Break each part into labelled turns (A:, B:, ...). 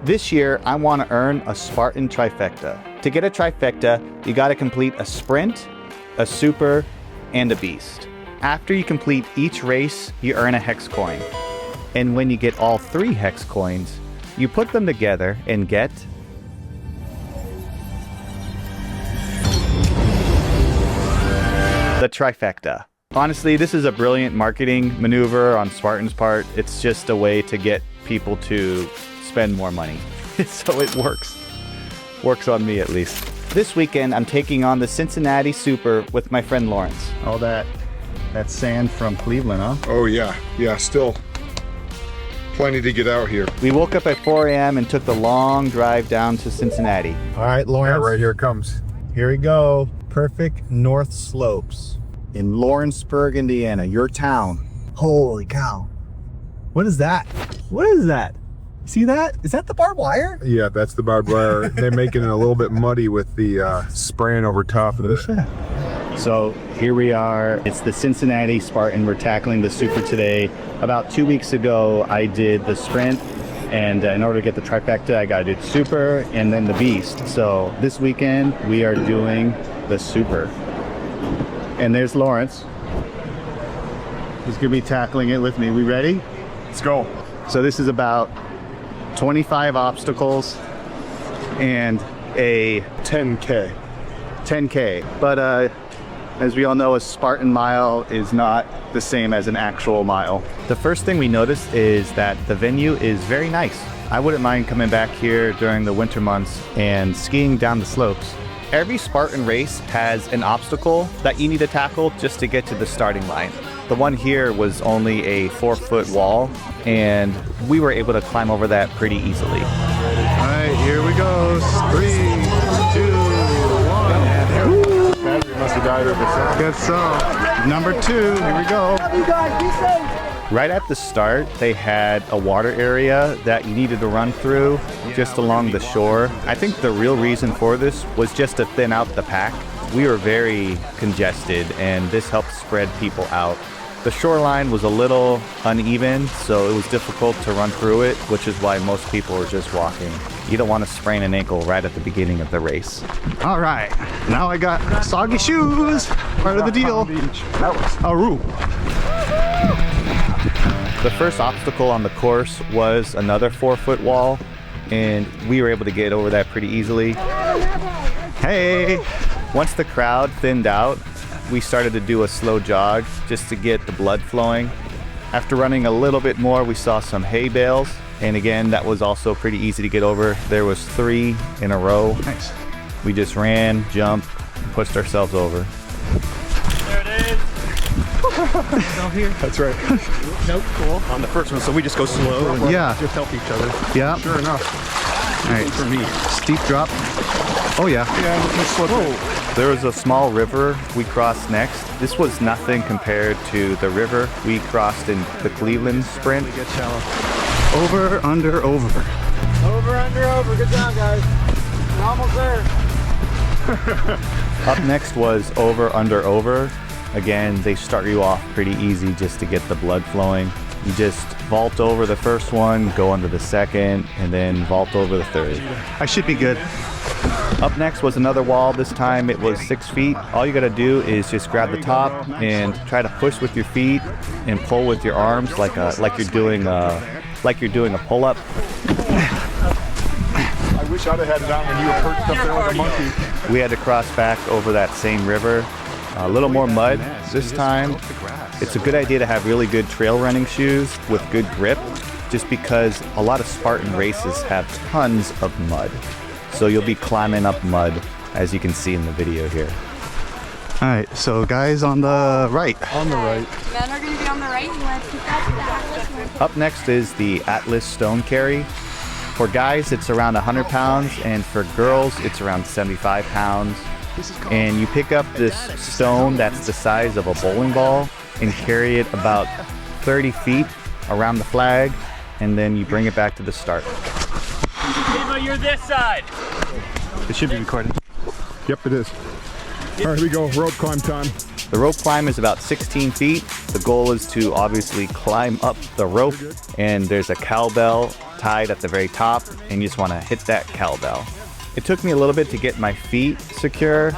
A: This year, I want to earn a Spartan Trifecta. To get a Trifecta, you got to complete a sprint, a super, and a beast. After you complete each race, you earn a hex coin. And when you get all 3 hex coins, you put them together and get the Trifecta. Honestly, this is a brilliant marketing maneuver on Spartan's part. It's just a way to get people to spend more money. So it works. Works on me at least. This weekend, I'm taking on the Cincinnati Super with my friend Lawrence. All that sand from Cleveland, huh?
B: Oh yeah, still plenty to get out here.
A: We woke up at 4 a.m. and took the long drive down to Cincinnati. All right, Lawrence.
B: Yeah, right here it comes.
A: Here we go. Perfect North Slopes in Lawrenceburg, Indiana, your town. Holy cow. What is that? What is that? See that? Is that the barbed wire?
B: Yeah, that's the barbed wire. They're making it a little bit muddy with the spraying over top of this.
A: So here we are. It's the Cincinnati Spartan. We're tackling the Super today. About 2 weeks ago, I did the sprint. And in order to get the Trifecta, I got to do the Super and then the Beast. So this weekend, we are doing the Super. And there's Lawrence. He's going to be tackling it with me. We ready?
B: Let's go.
A: So this is about 25 obstacles and a
B: 10K.
A: 10K. But as we all know, a Spartan mile is not the same as an actual mile. The first thing we noticed is that the venue is very nice. I wouldn't mind coming back here during the winter months and skiing down the slopes. Every Spartan race has an obstacle that you need to tackle just to get to the starting line. The one here was only a 4-foot wall, and we were able to climb over that pretty easily. All right, here we go. 3, 2, 1.
B: Battery must have died over there.
A: Guess so. Number 2, here we go.
C: You guys, be safe.
A: Right at the start, they had a water area that you needed to run through just along the shore. I think the real reason for this was just to thin out the pack. We were very congested, and this helped spread people out. The shoreline was a little uneven, so it was difficult to run through it, which is why most people were just walking. You don't want to sprain an ankle right at the beginning of the race. All right, now I got soggy shoes, part of the deal.
B: That was
A: Aru. The first obstacle on the course was another 4-foot wall, and we were able to get over that pretty easily. Hey! Once the crowd thinned out, we started to do a slow jog just to get the blood flowing. After running a little bit more, we saw some hay bales, and again, that was also pretty easy to get over. There was 3 in a row. Nice. We just ran, jumped, and pushed ourselves over.
D: There it is. Down here.
B: That's right.
D: Nope, cool. On the first one, so we just go slow and just help each other.
A: Yeah.
B: Sure enough.
A: All right.
D: For me.
A: Steep drop. Oh yeah.
B: Yeah, just slip it.
A: There was a small river we crossed next. This was nothing compared to the river we crossed in the Cleveland sprint.
D: Get shallow.
A: Over, under, over.
C: Over, under, over. Good job, guys. We're almost there.
A: Up next was over, under, over. Again, they start you off pretty easy just to get the blood flowing. You just vault over the first one, go under the second, and then vault over the third. I should be good. Up next was another wall. This time it was 6 feet. All you gotta do is just grab the top and try to push with your feet and pull with your arms like you're doing a pull-up.
B: I wish I'd have had it on when you were perched up there like a monkey.
A: We had to cross back over that same river. A little more mud this time. It's a good idea to have really good trail running shoes with good grip, just because a lot of Spartan races have tons of mud. So you'll be climbing up mud, as you can see in the video here. All right, so guys on the right.
B: On the right.
E: Men are going to be on the right. You want to keep that to the Atlas?
A: Up next is the Atlas stone carry. For guys, it's around 100 pounds, and for girls, it's around 75 pounds. And you pick up this stone that's the size of a bowling ball and carry it about 30 feet around the flag, and then you bring it back to the start.
D: Ava, you're this side.
A: It should be recorded.
B: Yep, it is. All right, here we go. Rope climb time.
A: The rope climb is about 16 feet. The goal is to obviously climb up the rope, and there's a cowbell tied at the very top, and you just want to hit that cowbell. It took me a little bit to get my feet secure.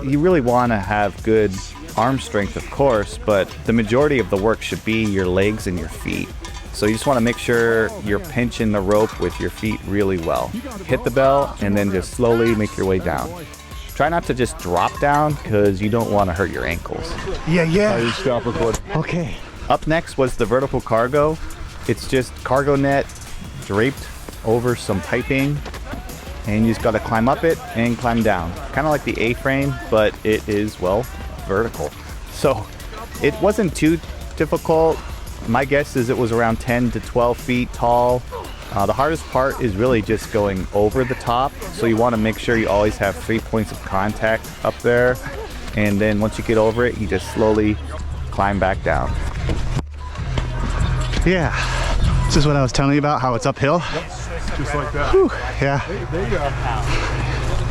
A: You really want to have good arm strength, of course, but the majority of the work should be your legs and your feet. So you just want to make sure you're pinching the rope with your feet really well. Hit the bell and then just slowly make your way down. Try not to just drop down because you don't want to hurt your ankles.
B: You stop recording.
A: Okay. Up next was the vertical cargo. It's just cargo net draped over some piping, and you just got to climb up it and climb down. Kind of like the A-frame, but it is, well, vertical. So it wasn't too difficult. My guess is it was around 10 to 12 feet tall. The hardest part is really just going over the top. So you want to make sure you always have 3 points of contact up there. And then once you get over it, you just slowly climb back down.
C: Yeah, this is what I was telling you about, how it's uphill.
B: Just like that.
C: Whew, yeah.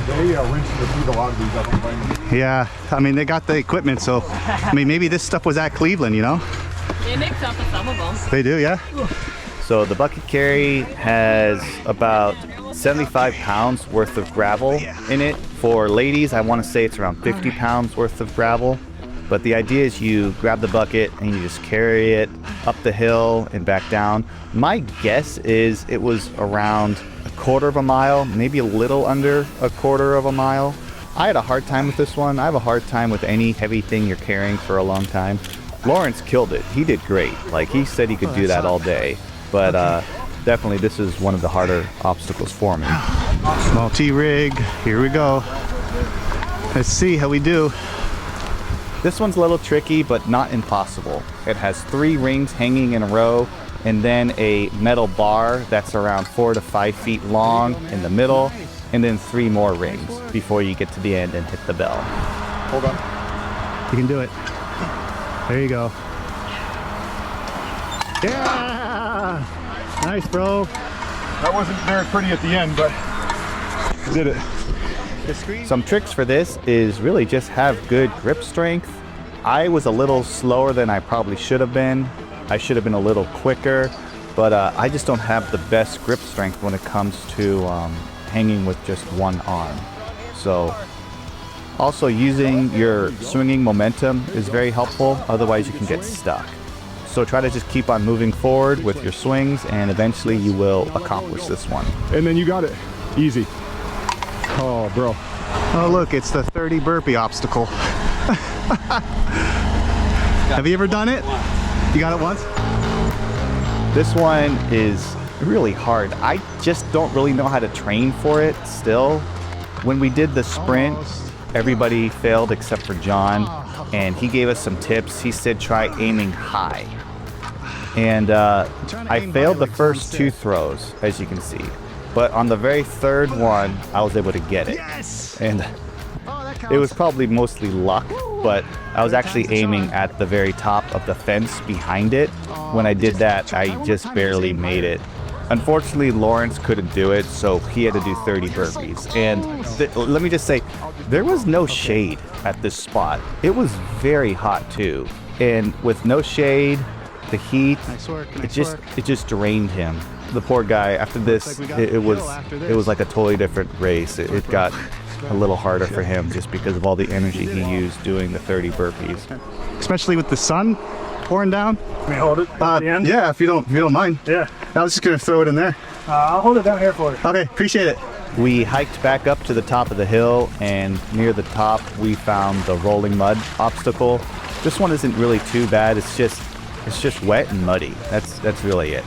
B: They rinse and repeat a lot of these up in Miami.
C: Yeah, I mean, they got the equipment, so I mean, maybe this stuff was at Cleveland, you know?
F: They mix up with some of them.
C: They do, yeah.
A: So the bucket carry has about 75 pounds worth of gravel in it. For ladies, I want to say it's around 50 pounds worth of gravel. But the idea is you grab the bucket and you just carry it up the hill and back down. My guess is it was around a quarter of a mile, maybe a little under a quarter of a mile. I had a hard time with this one. I have a hard time with any heavy thing you're carrying for a long time. Lawrence killed it. He did great. Like, he said he could do that all day. But definitely this is one of the harder obstacles for me.
C: Small T-rig, here we go. Let's see how we do.
A: This one's a little tricky, but not impossible. It has 3 rings hanging in a row, and then a metal bar that's around 4 to 5 feet long in the middle, and then 3 more rings before you get to the end and hit the bell.
B: Hold on.
C: You can do it. There you go. Yeah! Nice, bro.
B: That wasn't very pretty at the end, but I did it.
A: Some tricks for this is really just have good grip strength. I was a little slower than I probably should have been. I should have been a little quicker, but I just don't have the best grip strength when it comes to hanging with just one arm. So also using your swinging momentum is very helpful, otherwise you can get stuck. So try to just keep on moving forward with your swings, and eventually you will accomplish this one.
B: And then you got it. Easy. Oh, bro.
C: Oh, look, it's the 30 burpee obstacle. Have you ever done it? You got it once?
A: This one is really hard. I just don't really know how to train for it still. When we did the sprint, everybody failed except for John, and he gave us some tips. He said try aiming high. And I failed the first 2 throws, as you can see. But on the very 3rd one, I was able to get it. And it was probably mostly luck, but I was actually aiming at the very top of the fence behind it. When I did that, I just barely made it. Unfortunately, Lawrence couldn't do it, so he had to do 30 burpees. And let me just say, there was no shade at this spot. It was very hot too. And with no shade, the heat, it just drained him. The poor guy, after this, it was like a totally different race. It got a little harder for him just because of all the energy he used doing the 30 burpees.
C: Especially with the sun pouring down.
D: Can we hold it at the end?
C: Yeah, if you don't mind.
D: Yeah.
C: I was just gonna throw it in there.
D: I'll hold it down here for you.
C: Okay, appreciate it.
A: We hiked back up to the top of the hill, and near the top we found the rolling mud obstacle. This one isn't really too bad. It's just wet and muddy. That's really it.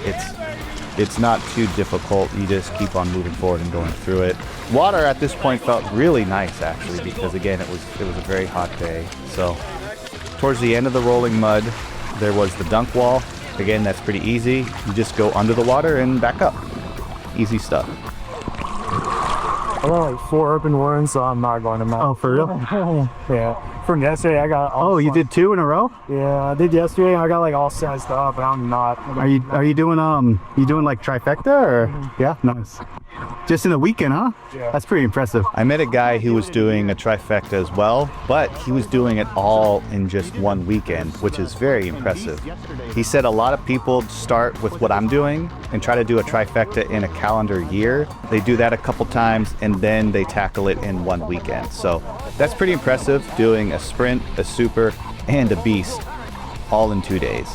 A: It's not too difficult. You just keep on moving forward and going through it. Water at this point felt really nice actually, because again it was a very hot day. So towards the end of the rolling mud, there was the dunk wall. Again, that's pretty easy. You just go under the water and back up. Easy stuff.
G: I got like 4 open ones, so I'm not going to mount.
C: Oh, for real?
G: Yeah. From yesterday, I got all.
C: Oh, you did 2 in a row?
G: Yeah, I did yesterday. I got like all sized up, and I'm not.
C: Are you doing like trifecta or? Yeah, nice. Just in a weekend, huh?
B: Yeah.
C: That's pretty impressive.
A: I met a guy who was doing a trifecta as well, but he was doing it all in just one weekend, which is very impressive. He said a lot of people start with what I'm doing and try to do a trifecta in a calendar year. They do that a couple times and then they tackle it in one weekend. So that's pretty impressive, doing a sprint, a super, and a beast all in 2 days.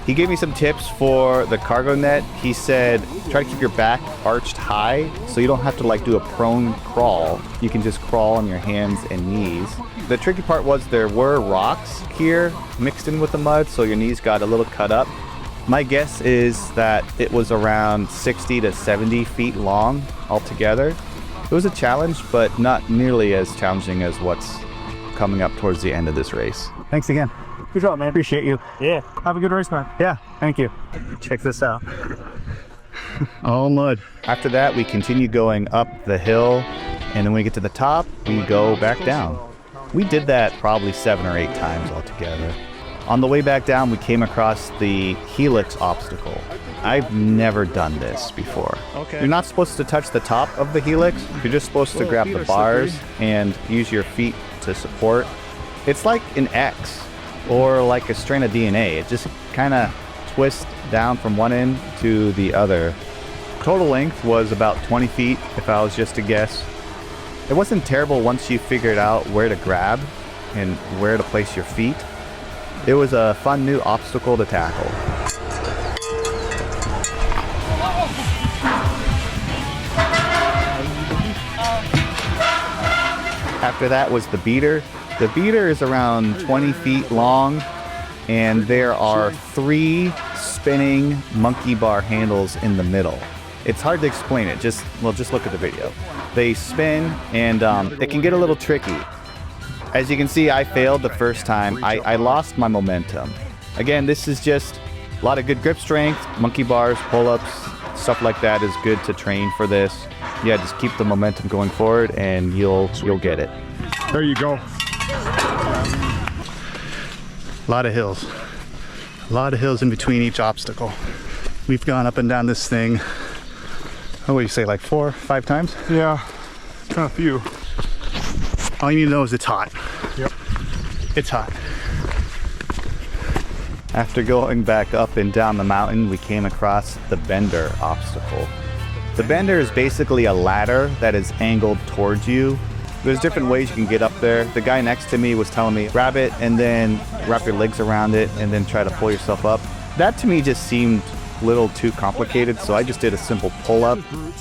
A: He gave me some tips for the cargo net. He said, try to keep your back arched high so you don't have to like do a prone crawl. You can just crawl on your hands and knees. The tricky part was there were rocks here mixed in with the mud, so your knees got a little cut up. My guess is that it was around 60 to 70 feet long altogether. It was a challenge, but not nearly as challenging as what's coming up towards the end of this race.
C: Thanks again.
G: Good job, man.
C: Appreciate you.
G: Yeah. Have a good race, man.
C: Yeah, thank you. Check this out. All mud.
A: After that, we continue going up the hill, and then when we get to the top, we go back down. We did that probably 7 or 8 times altogether. On the way back down, we came across the helix obstacle. I've never done this before.
C: Okay.
A: You're not supposed to touch the top of the helix. You're just supposed to grab the bars and use your feet to support. It's like an X or like a strand of DNA. It just kind of twists down from one end to the other. Total length was about 20 feet, if I was just to guess. It wasn't terrible once you figured out where to grab and where to place your feet. It was a fun new obstacle to tackle. After that was the beater. The beater is around 20 feet long, and there are 3 spinning monkey bar handles in the middle. It's hard to explain it, just look at the video. They spin, and it can get a little tricky. As you can see, I failed the first time. I lost my momentum. Again, this is just a lot of good grip strength, monkey bars, pull-ups, stuff like that is good to train for this. Yeah, just keep the momentum going forward and you'll get it.
B: There you go.
C: A lot of hills. A lot of hills in between each obstacle. We've gone up and down this thing, what do you say, like 4 or 5 times?
B: Yeah, kind of few.
C: All you need to know is it's hot.
B: Yep.
C: It's hot.
A: After going back up and down the mountain, we came across the bender obstacle. The bender is basically a ladder that is angled towards you. There's different ways you can get up there. The guy next to me was telling me, grab it and then wrap your legs around it and then try to pull yourself up. That to me just seemed a little too complicated, so I just did a simple pull-up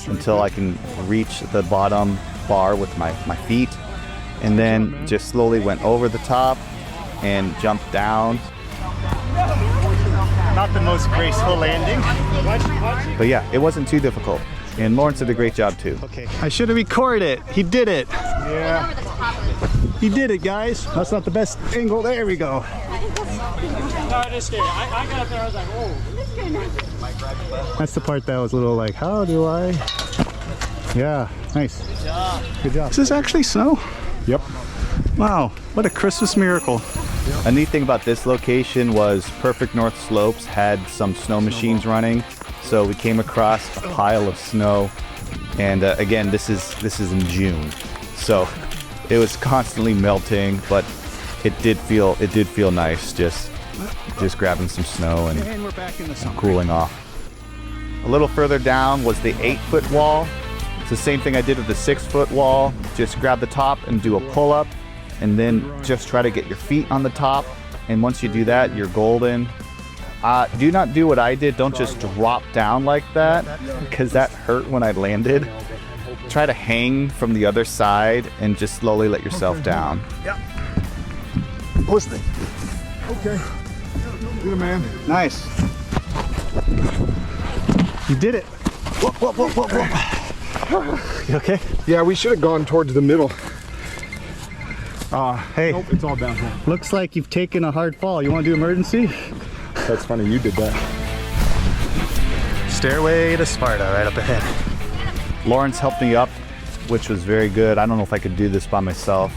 A: until I can reach the bottom bar with my feet, and then just slowly went over the top and jumped down.
C: Not the most graceful landing.
A: But yeah, it wasn't too difficult. And Lawrence did a great job too.
C: Okay, I should have recorded it. He did it.
B: Yeah.
C: He did it, guys. That's not the best angle. There we go.
G: No, it is scary. I got up there, I was like, oh.
C: That's the part that was a little like, how do I? Yeah, nice. Good job. Is this actually snow?
B: Yep.
C: Wow, what a Christmas miracle.
A: A neat thing about this location was Perfect North Slopes had some snow machines running. So we came across a pile of snow, and again, this is in June, so it was constantly melting, but it did feel nice just grabbing some snow and cooling off. A little further down was the 8-foot wall. It's the same thing I did with the 6-foot wall. Just grab the top and do a pull-up, and then just try to get your feet on the top. And once you do that, you're golden. Do not do what I did. Don't just drop down like that, because that hurt when I landed. Try to hang from the other side and just slowly let yourself down.
C: Yep. Push me.
B: Okay. Good man.
C: Nice. You did it. Whoop, whoop, whoop, whoop, whoop. You okay?
B: Yeah, we should have gone towards the middle.
C: Hey,
B: Nope, it's all downhill.
C: looks like you've taken a hard fall. You want to do emergency?
B: That's funny, you did that.
C: Stairway to Sparta right up ahead.
A: Lawrence helped me up, which was very good. I don't know if I could do this by myself.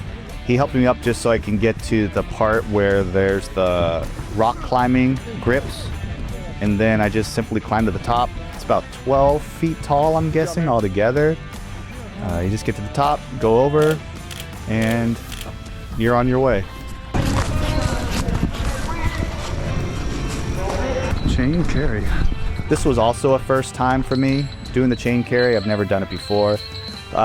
A: He helped me up just so I can get to the part where there's the rock climbing grips, and then I just simply climbed to the top. It's about 12 feet tall, I'm guessing, altogether. You just get to the top, go over, and you're on your way.
C: Chain carry.
A: This was also a first time for me doing the chain carry. I've never done it before.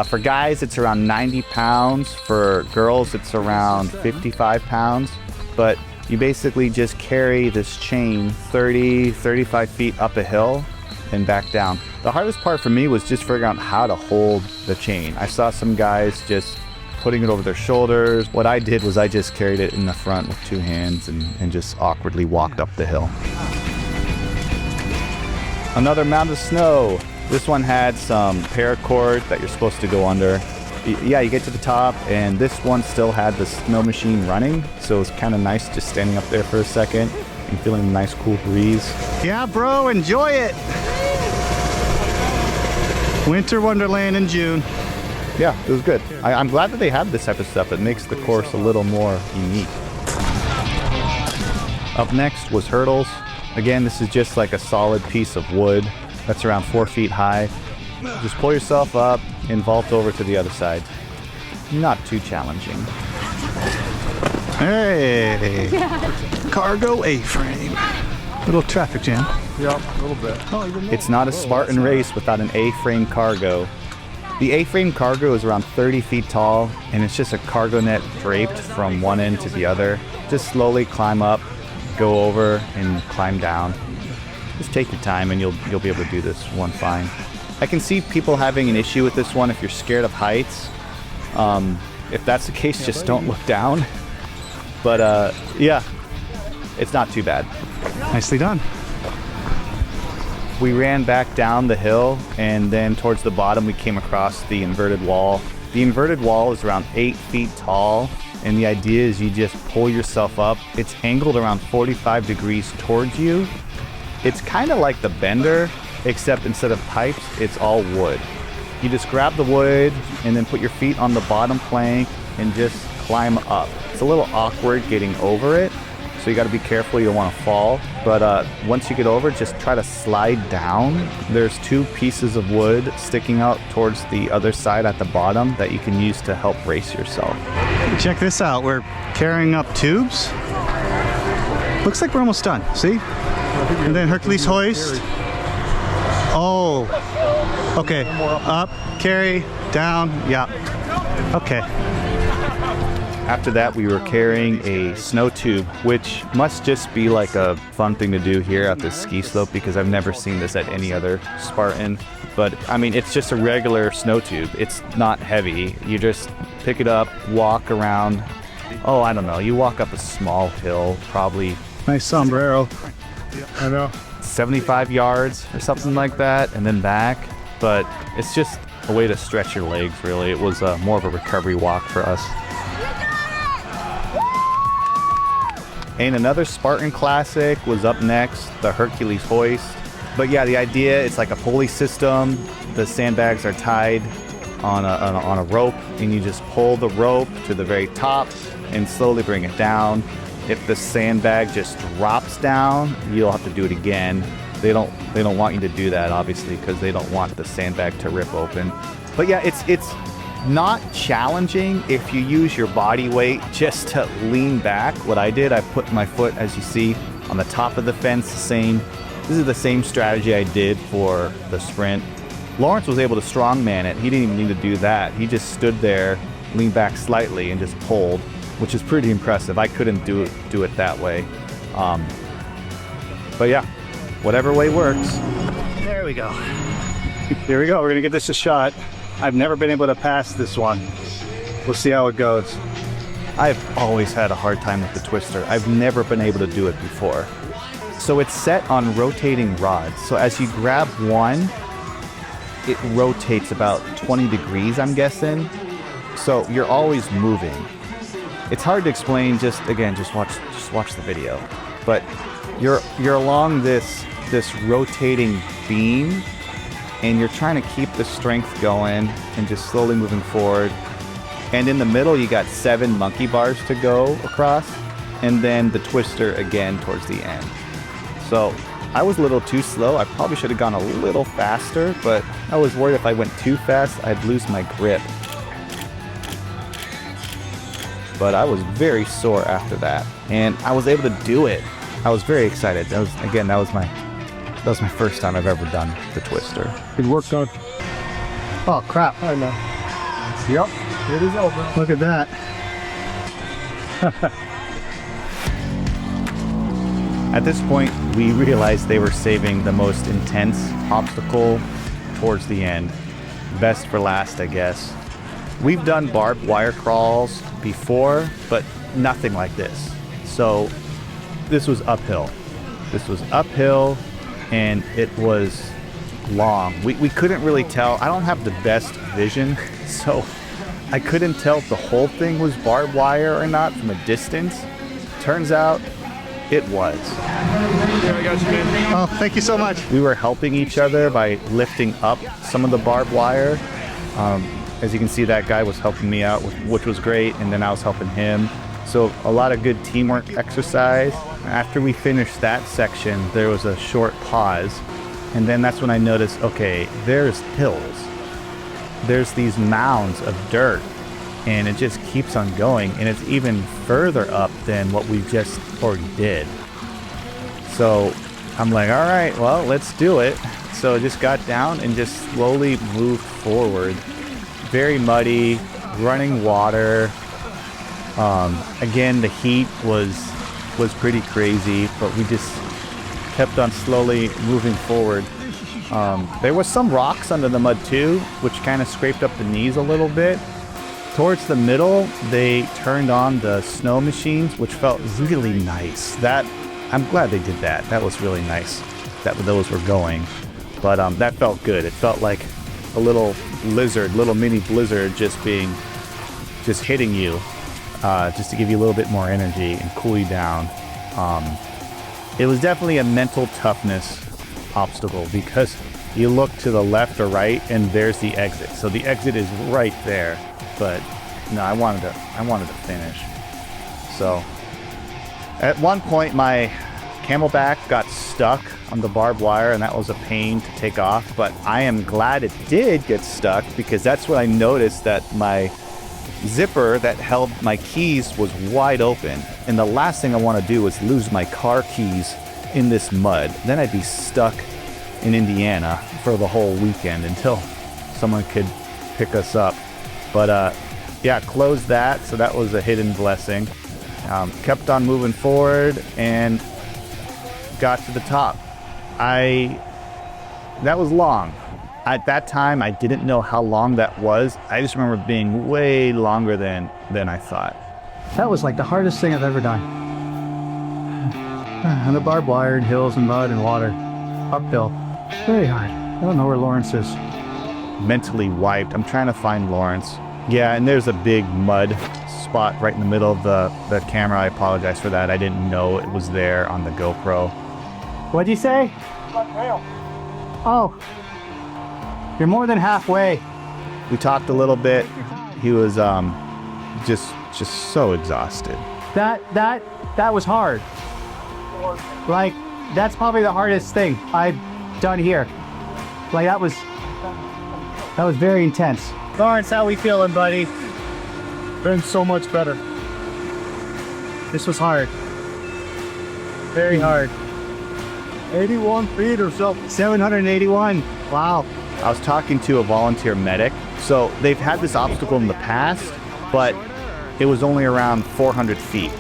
A: For guys, it's around 90 pounds. For girls, it's around 55 pounds. But you basically just carry this chain 30, 35 feet up a hill and back down. The hardest part for me was just figuring out how to hold the chain. I saw some guys just putting it over their shoulders. What I did was I just carried it in the front with 2 hands and just awkwardly walked up the hill. Another mound of snow. This one had some paracord that you're supposed to go under. Yeah, you get to the top, and this one still had the snow machine running, so it was kind of nice just standing up there for a second and feeling a nice cool breeze.
C: Yeah, bro, enjoy it. Winter Wonderland in June.
A: Yeah, it was good. I'm glad that they have this type of stuff. It makes the course a little more unique. Up next was hurdles. Again, this is just like a solid piece of wood that's around 4 feet high. Just pull yourself up and vault over to the other side. Not too challenging.
C: Hey, cargo A-frame. Little traffic jam.
B: Yeah, a little bit.
A: It's not a Spartan race without an A-frame cargo. The A-frame cargo is around 30 feet tall, and it's just a cargo net draped from one end to the other. Just slowly climb up, go over, and climb down. Just take your time, and you'll be able to do this one fine. I can see people having an issue with this one if you're scared of heights. If that's the case, just don't look down. But yeah, it's not too bad.
C: Nicely done.
A: We ran back down the hill, and then towards the bottom we came across the inverted wall. The inverted wall is around 8 feet tall, and the idea is you just pull yourself up. It's angled around 45 degrees towards you. It's kind of like the bender, except instead of pipes, it's all wood. You just grab the wood and then put your feet on the bottom plank and just climb up. It's a little awkward getting over it, so you got to be careful, you don't want to fall. But once you get over, just try to slide down. There's 2 pieces of wood sticking out towards the other side at the bottom that you can use to help brace yourself.
C: Check this out. We're carrying up tubes. Looks like we're almost done. See? And then Hercules hoist. Oh. Okay. Up, carry, down. Yeah. Okay.
A: After that, we were carrying a snow tube, which must just be like a fun thing to do here at this ski slope because I've never seen this at any other Spartan. But I mean, it's just a regular snow tube. It's not heavy. You just pick it up, walk around. Oh, I don't know. You walk up a small hill, probably
C: Nice sombrero.
B: I know.
A: 75 yards or something like that, and then back. But it's just a way to stretch your legs, really. It was more of a recovery walk for us. And another Spartan classic was up next, the Hercules hoist. But yeah, the idea, it's like a pulley system. The sandbags are tied on a rope, and you just pull the rope to the very top and slowly bring it down. If the sandbag just drops down, you'll have to do it again. They don't want you to do that, obviously, because they don't want the sandbag to rip open. But yeah, it's not challenging if you use your body weight just to lean back. What I did, I put my foot, as you see, on the top of the fence. This is the same strategy I did for the sprint. Lawrence was able to strongman it. He didn't even need to do that. He just stood there, leaned back slightly, and just pulled, which is pretty impressive. I couldn't do it that way. But yeah, whatever way works.
C: There we go. Here we go. We're gonna give this a shot. I've never been able to pass this one. We'll see how it goes.
A: I've always had a hard time with the twister. I've never been able to do it before. So it's set on rotating rods. So as you grab one, it rotates about 20 degrees, I'm guessing. So you're always moving. It's hard to explain. Just watch the video. But you're along this rotating beam, and you're trying to keep the strength going and just slowly moving forward. And in the middle, you got 7 monkey bars to go across, and then the twister again towards the end. So I was a little too slow. I probably should have gone a little faster, but I was worried if I went too fast, I'd lose my grip. But I was very sore after that, and I was able to do it. I was very excited. That was my first time I've ever done the twister.
B: Good work, Coach.
C: Oh crap!
B: I know. Yep, it is over.
C: Look at that.
A: At this point, we realized they were saving the most intense obstacle towards the end. Best for last, I guess. We've done barbed wire crawls before, but nothing like this. So this was uphill. This was uphill, and it was long. We couldn't really tell. I don't have the best vision, so I couldn't tell if the whole thing was barbed wire or not from a distance. Turns out it was.
D: Yeah, I got you, man.
C: Oh, thank you so much.
A: We were helping each other by lifting up some of the barbed wire. As you can see, that guy was helping me out, which was great, and then I was helping him. So a lot of good teamwork exercise. After we finished that section, there was a short pause, and then that's when I noticed, okay, there's hills. There's these mounds of dirt, and it just keeps on going, and it's even further up than what we just already did. So I'm like, all right, well, let's do it. So I just got down and just slowly moved forward. Very muddy, running water. Again, the heat was pretty crazy, but we just kept on slowly moving forward. There was some rocks under the mud too, which kind of scraped up the knees a little bit. Towards the middle, they turned on the snow machines, which felt really nice. I'm glad they did that. That was really nice that those were going. But that felt good. It felt like a little mini blizzard just hitting you, just to give you a little bit more energy and cool you down. It was definitely a mental toughness obstacle because you look to the left or right and there's the exit. So the exit is right there, but no, I wanted to finish. So at one point my camelback got stuck on the barbed wire, and that was a pain to take off, but I am glad it did get stuck because that's when I noticed that my zipper that held my keys was wide open, and the last thing I want to do is lose my car keys in this mud. Then I'd be stuck in Indiana for the whole weekend until someone could pick us up. But yeah, closed that, so that was a hidden blessing. Kept on moving forward and got to the top. That was long. At that time, I didn't know how long that was. I just remember being way longer than I thought.
C: That was like the hardest thing I've ever done. And the barbed wire and hills and mud and water. Uphill. Very hard. I don't know where Lawrence is.
A: Mentally wiped. I'm trying to find Lawrence. Yeah, and there's a big mud spot right in the middle of the camera. I apologize for that. I didn't know it was there on the GoPro.
C: What'd you say? Oh, you're more than halfway.
A: We talked a little bit. He was just so exhausted.
C: That was hard. Like, that's probably the hardest thing I've done here. Like, that was very intense. Lawrence, how we feeling, buddy?
G: Been so much better.
C: This was hard. Very hard.
G: 81 feet or something.
C: 781. Wow.
A: I was talking to a volunteer medic. So they've had this obstacle in the past, but it was only around 400 feet.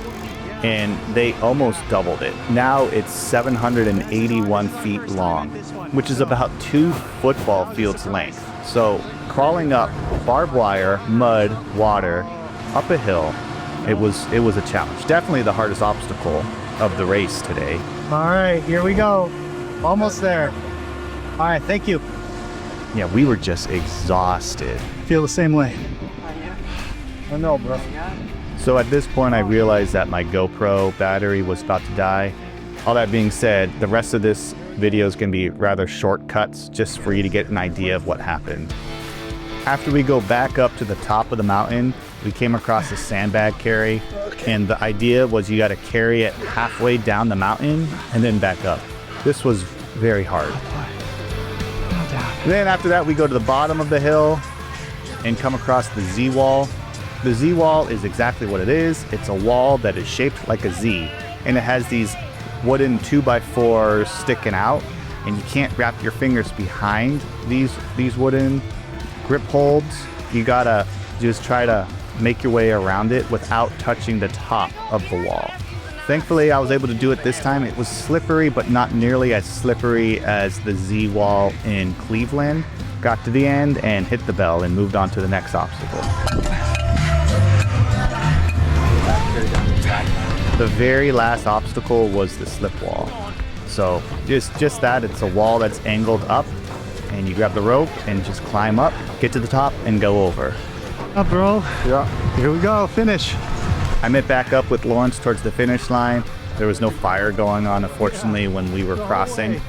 A: And they almost doubled it. Now it's 781 feet long, which is about 2 football fields length. So crawling up barbed wire, mud, water, up a hill, it was a challenge. Definitely the hardest obstacle of the race today.
C: All right, here we go. Almost there. All right, thank you.
A: Yeah, we were just exhausted.
C: Feel the same way.
G: I know, bro.
A: So at this point, I realized that my GoPro battery was about to die. All that being said, the rest of this video is going to be rather shortcuts just for you to get an idea of what happened. After we go back up to the top of the mountain, we came across a sandbag carry, and the idea was you got to carry it halfway down the mountain and then back up. This was very hard. Then after that, we go to the bottom of the hill and come across the Z wall. The Z wall is exactly what it is. It's a wall that is shaped like a Z, and it has these wooden 2x4s sticking out, and you can't wrap your fingers behind these wooden grip holds. You gotta just try to make your way around it without touching the top of the wall. Thankfully, I was able to do it this time. It was slippery, but not nearly as slippery as the Z wall in Cleveland. Got to the end and hit the bell and moved on to the next obstacle. The very last obstacle was the slip wall. So just that, it's a wall that's angled up, and you grab the rope and just climb up, get to the top, and go over.
C: Up, bro.
B: Yeah.
C: Here we go, finish.
A: I met back up with Lawrence towards the finish line. There was no fire going on, unfortunately, when we were crossing.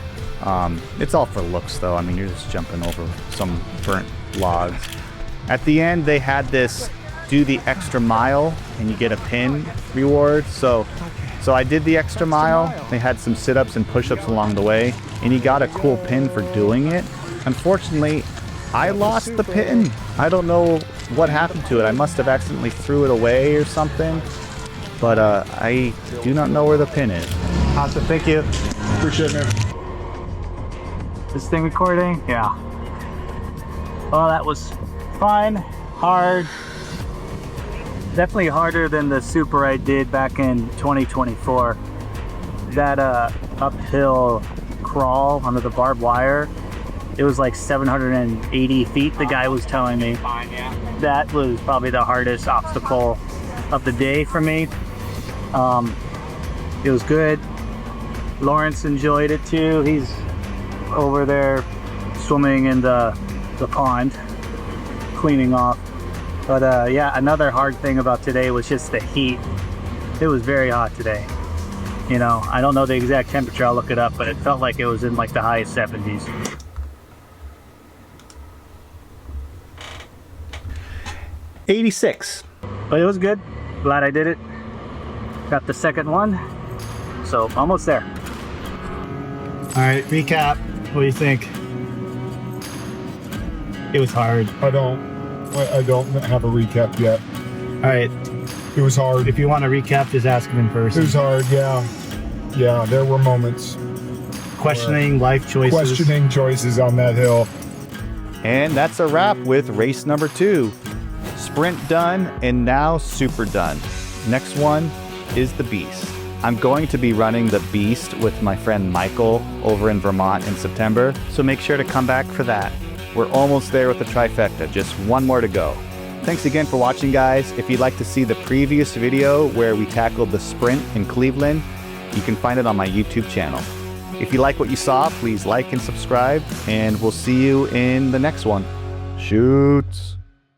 A: It's all for looks, though. I mean, you're just jumping over some burnt logs. At the end, they had this do the extra mile, and you get a pin reward. So I did the extra mile. They had some sit-ups and push-ups along the way, and you got a cool pin for doing it. Unfortunately, I lost the pin. I don't know what happened to it. I must have accidentally threw it away or something, but I do not know where the pin is.
C: Awesome, thank you.
B: Appreciate it, man.
G: This thing recording? Yeah. Well, that was fun, hard. Definitely harder than the Super I did back in 2024. That uphill crawl under the barbed wire, it was like 780 feet, the guy was telling me. That was probably the hardest obstacle of the day for me. It was good. Lawrence enjoyed it too. He's over there swimming in the pond, cleaning off. But yeah, another hard thing about today was just the heat. It was very hot today. You know, I don't know the exact temperature, I'll look it up, but it felt like it was in like the high 70s.
A: '86.
G: But it was good. Glad I did it. Got the second one, so almost there.
C: All right, recap. What do you think? It was hard.
B: I don't have a recap yet.
C: All right,
B: It was hard.
C: if you want to recap, just ask him in
B: It
C: person.
B: was hard, yeah. Yeah, there were moments.
C: Questioning life choices.
B: Questioning choices on that hill.
A: And that's a wrap with race number 2. Sprint done, and now Super done. Next one is the Beast. I'm going to be running the Beast with my friend Michael over in Vermont in September, so make sure to come back for that. We're almost there with the Trifecta, just one more to go. Thanks again for watching, guys. If you'd like to see the previous video where we tackled the Sprint in Cleveland, you can find it on my YouTube channel. If you like what you saw, please like and subscribe, and we'll see you in the next one. Shoots.